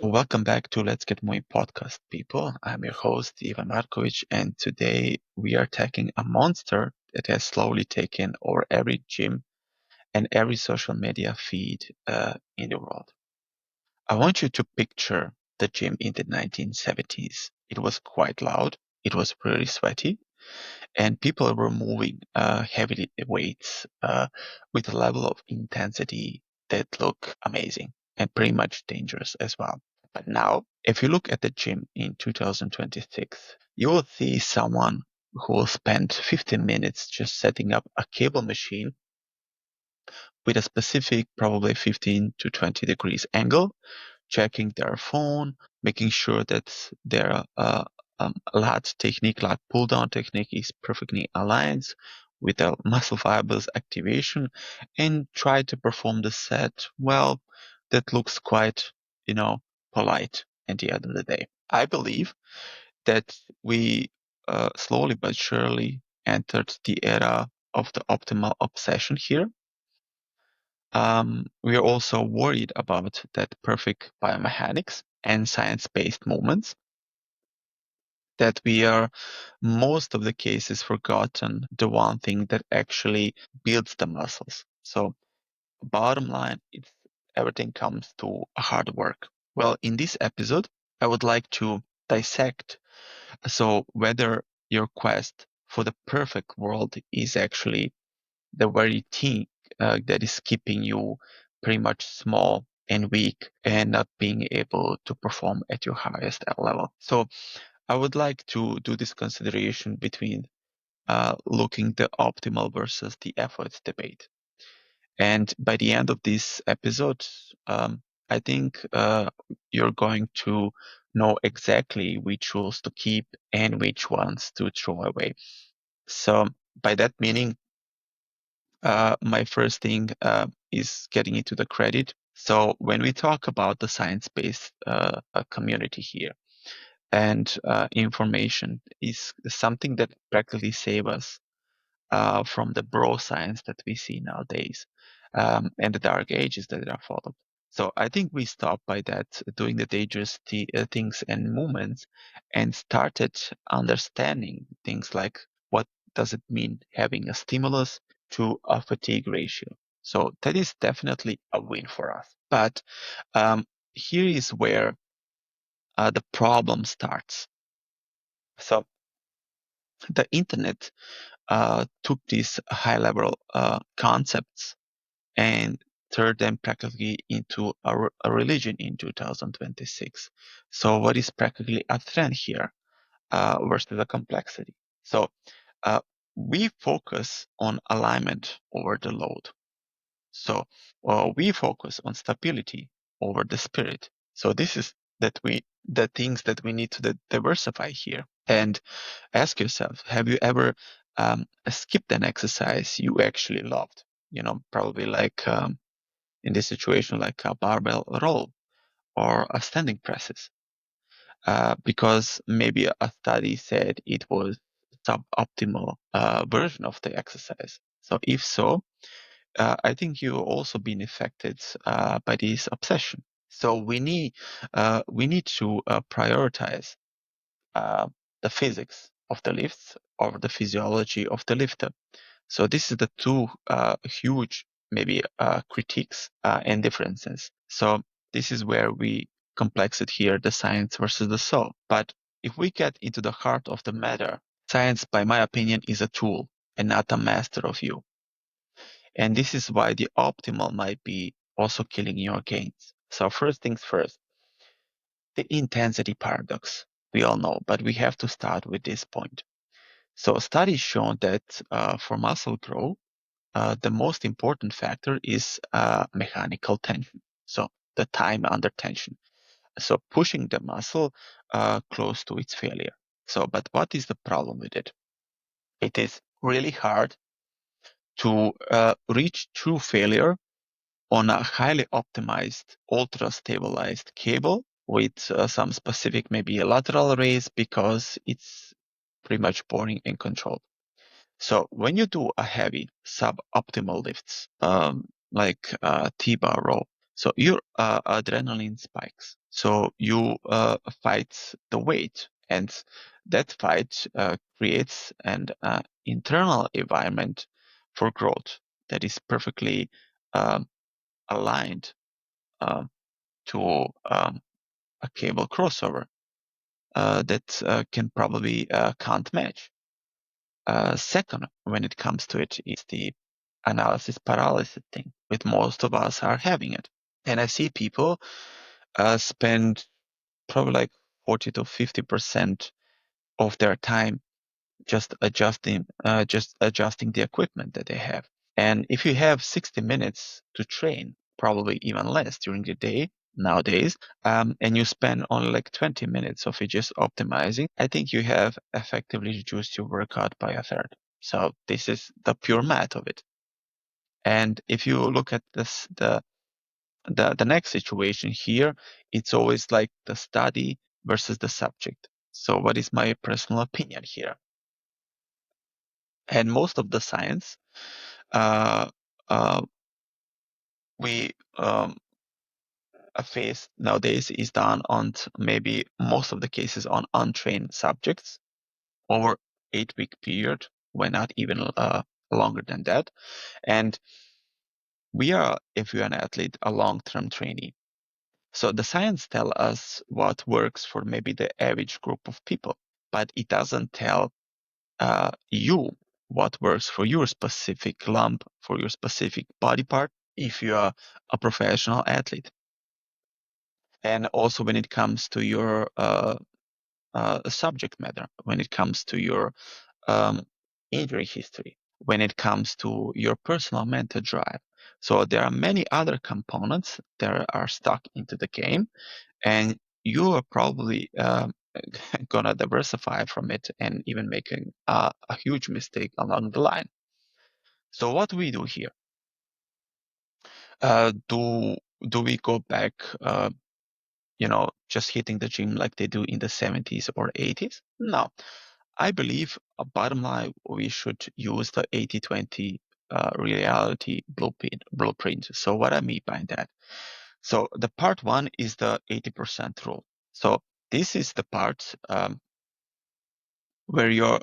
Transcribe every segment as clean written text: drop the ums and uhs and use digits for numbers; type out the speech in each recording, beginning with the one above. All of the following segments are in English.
Welcome back to Let's Get Moving podcast, people. I'm your host, Ivan Markovic, and today we are tackling a monster that has slowly taken over every gym and every social media feed in the world. I want you to picture the gym in the 1970s. It was quite loud, it was really sweaty, and people were moving heavily weights with a level of intensity that looked amazing and pretty much dangerous as well. But now, if you look at the gym in 2026, you will see someone who will spend 15 minutes just setting up a cable machine with a specific, probably 15 to 20 degrees angle, checking their phone, making sure that their lat technique, lat pull down technique is perfectly aligned with the muscle fibers activation, and try to perform the set well. That looks quite, polite at the end of the day. I believe that we slowly but surely entered the era of the optimal obsession here. We are also worried about that perfect biomechanics and science-based movements, that we are most of the cases forgotten the one thing that actually builds the muscles. So bottom line, it's everything comes to hard work. Well, in this episode, I would like to dissect whether your quest for the perfect world is actually the very thing that is keeping you pretty much small and weak and not being able to perform at your highest level. So I would like to do this consideration between looking the optimal versus the effort debate. And by the end of this episode, I think you're going to know exactly which rules to keep and which ones to throw away. So by that meaning, my first thing is getting into the credit. So when we talk about the science-based community here, and information is something that practically saves us from the bro science that we see nowadays, and the dark ages that are followed. So I think we stopped by that, doing the dangerous things and movements, and started understanding things like what does it mean having a stimulus to a fatigue ratio. So that is definitely a win for us. But here is where the problem starts. So the internet took these high-level concepts and turned them practically into a religion in 2026. So what is practically a trend here versus the complexity? So uh, we focus on alignment over the load. So we focus on stability over the spirit. So this is the things that we need to diversify here. And ask yourself, have you ever skipped an exercise you actually loved? Probably like in this situation, like a barbell roll or a standing presses, because maybe a study said it was suboptimal version of the exercise. So if so, I think you've also been affected by this obsession. So we need to prioritize uh, the physics of the lifts or the physiology of the lifter. So this is the two huge maybe critiques and differences. So this is where we complex it here, the science versus the soul. But if we get into the heart of the matter, science, by my opinion, is a tool and not a master of you. And this is why the optimal might be also killing your gains. So first things first, the intensity paradox. We all know, but we have to start with this point. So studies show that for muscle growth, the most important factor is mechanical tension. So the time under tension. So pushing the muscle close to its failure. So, but what is the problem with it? It is really hard to reach true failure on a highly optimized, ultra stabilized cable with some specific maybe a lateral raise, because it's pretty much boring and controlled. So when you do a heavy suboptimal lifts, like T-bar row, So your adrenaline spikes. So you fight the weight, and that fight creates an internal environment for growth that is perfectly um, aligned um, to a cable crossover that can probably can't match. Second, when it comes to it, is the analysis paralysis thing, with most of us are having it. And I see people spend probably like 40 to 50% of their time just adjusting the equipment that they have. And if you have 60 minutes to train, probably even less during the day nowadays, and you spend only like 20 minutes of it just optimizing, I think you have effectively reduced your workout by a third. So this is the pure math of it. And if you look at this, the next situation here, it's always like the study versus the subject. So what is my personal opinion here? And most of the science uh, uh, we face nowadays is done on maybe most of the cases on untrained subjects over 8-week period, why not even longer than that. And we are, if you're an athlete, a long-term trainee. So the science tell us what works for maybe the average group of people, but it doesn't tell you what works for your specific lump, for your specific body part, if you are a professional athlete. And also when it comes to your subject matter, when it comes to your um, injury history, when it comes to your personal mental drive. So there are many other components that are stuck into the game, and you are probably gonna diversify from it and even making a huge mistake along the line. So what do we do here? Do we go back, just hitting the gym like they do in the 70s or 80s? No. I believe, bottom line, we should use the 80-20 reality blueprint. So what I mean by that? So the part one is the 80% rule. So this is the part where your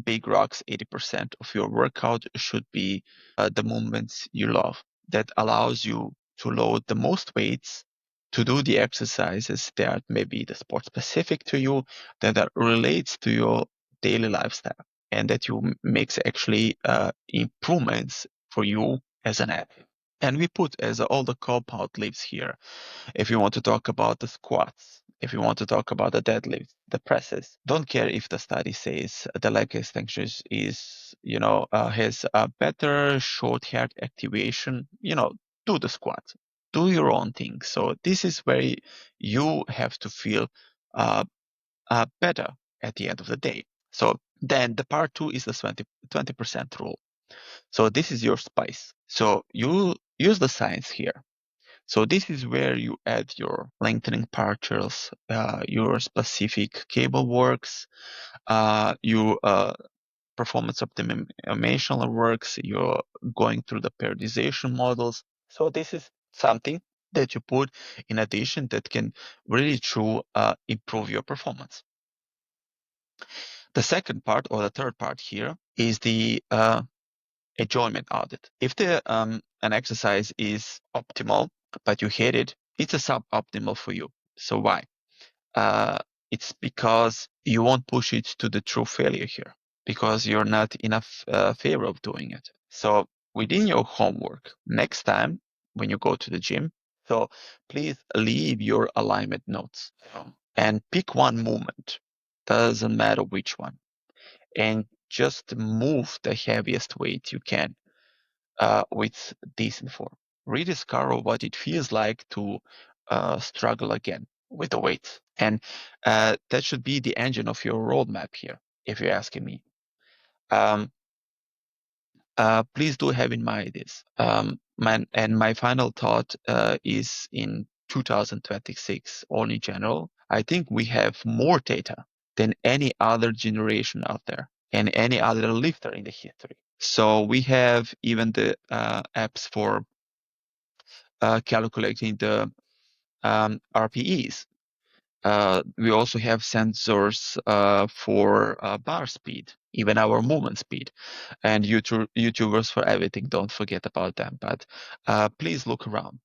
big rocks, 80% of your workout should be the movements you love. That allows you to load the most weights, to do the exercises that may be the sport specific to you, that are relates to your daily lifestyle, and that you makes actually improvements for you as an athlete. And we put as all the compound lifts here. If you want to talk about the squats, if you want to talk about the deadlifts, the presses, don't care if the study says the leg extensions has a better short heart activation, do the squat, do your own thing. So this is where you have to feel uh, better at the end of the day. So then the part two is the 20% rule. So this is your spice. So you use the science here. So this is where you add your lengthening partials, your specific cable works, your performance optimization works, you're going through the periodization models. So this is something that you put in addition that can really true improve your performance. The second part or the third part here is the enjoyment audit. If an exercise is optimal, but you hate it, it's a suboptimal for you. So why? Uh, it's because you won't push it to the true failure here, because you're not enough favor of doing it. So within your homework, next time when you go to the gym, so please leave your alignment notes and pick one movement. Doesn't matter which one, and just move the heaviest weight you can with decent form. Rediscover what it feels like to struggle again with the weights. And that should be the engine of your roadmap here, if you're asking me. Um, please do have in mind this. My final thought is in 2026, all in general, I think we have more data than any other generation out there and any other lifter in the history. So we have even the apps for calculating the RPEs. We also have sensors for bar speed, even our movement speed, and YouTubers for everything. Don't forget about them. But please look around.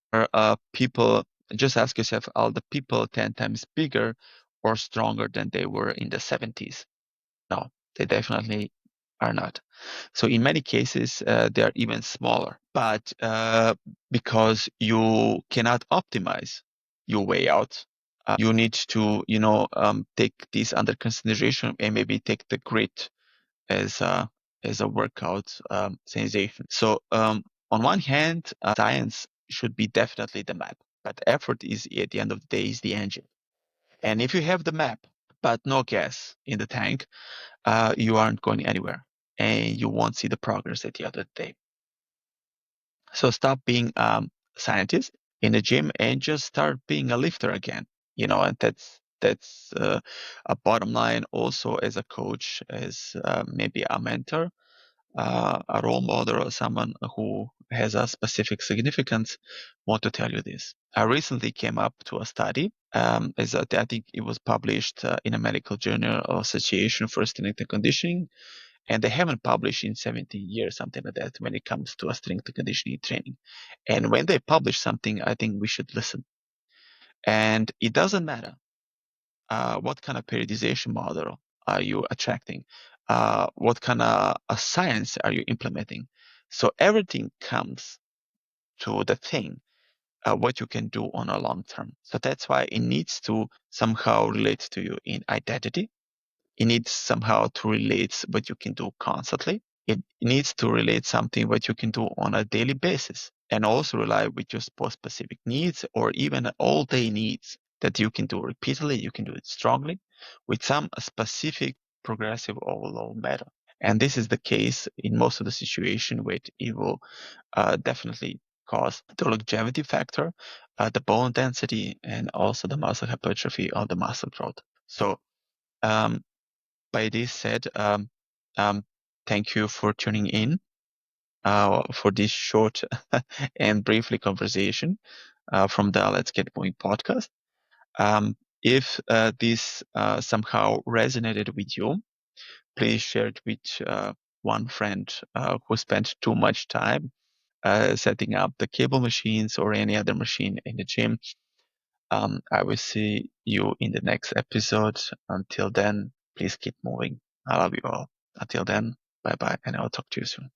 People, just ask yourself, are the people 10 times bigger or stronger than they were in the 70s? No, they definitely are not. So in many cases, they are even smaller. But because you cannot optimize your way out, you need to, take this under consideration and maybe take the grit as a workout sensation. So on one hand, science should be definitely the map, but effort is at the end of the day is the engine. And if you have the map but no gas in the tank, you aren't going anywhere, and you won't see the progress at the end of the day. So stop being scientist in the gym and just start being a lifter again. And that's a bottom line. Also, as a coach, as maybe a mentor, a role model, or someone who has a specific significance, want to tell you this. I recently came up to a study. I think it was published in a medical journal or association for strength and conditioning, and they haven't published in 17 years, something like that, when it comes to a strength and conditioning training. And when they publish something, I think we should listen. And it doesn't matter what kind of periodization model are you attracting, what kind of science are you implementing. So everything comes to the thing, what you can do on a long term. So that's why it needs to somehow relate to you in identity. It needs somehow to relate what you can do constantly. It needs to relate something what you can do on a daily basis, and also rely with your specific needs or even all day needs that you can do repeatedly. You can do it strongly with some specific progressive overload method. And this is the case in most of the situation where it will definitely cause the longevity factor, the bone density, and also the muscle hypertrophy or the muscle growth. So um, by this said, um, thank you for tuning in for this short and briefly conversation from the Let's Get Moving podcast. If this somehow resonated with you, please share it with one friend who spent too much time setting up the cable machines or any other machine in the gym. I will see you in the next episode. Until then, please keep moving. I love you all. Until then, bye bye, and I'll talk to you soon.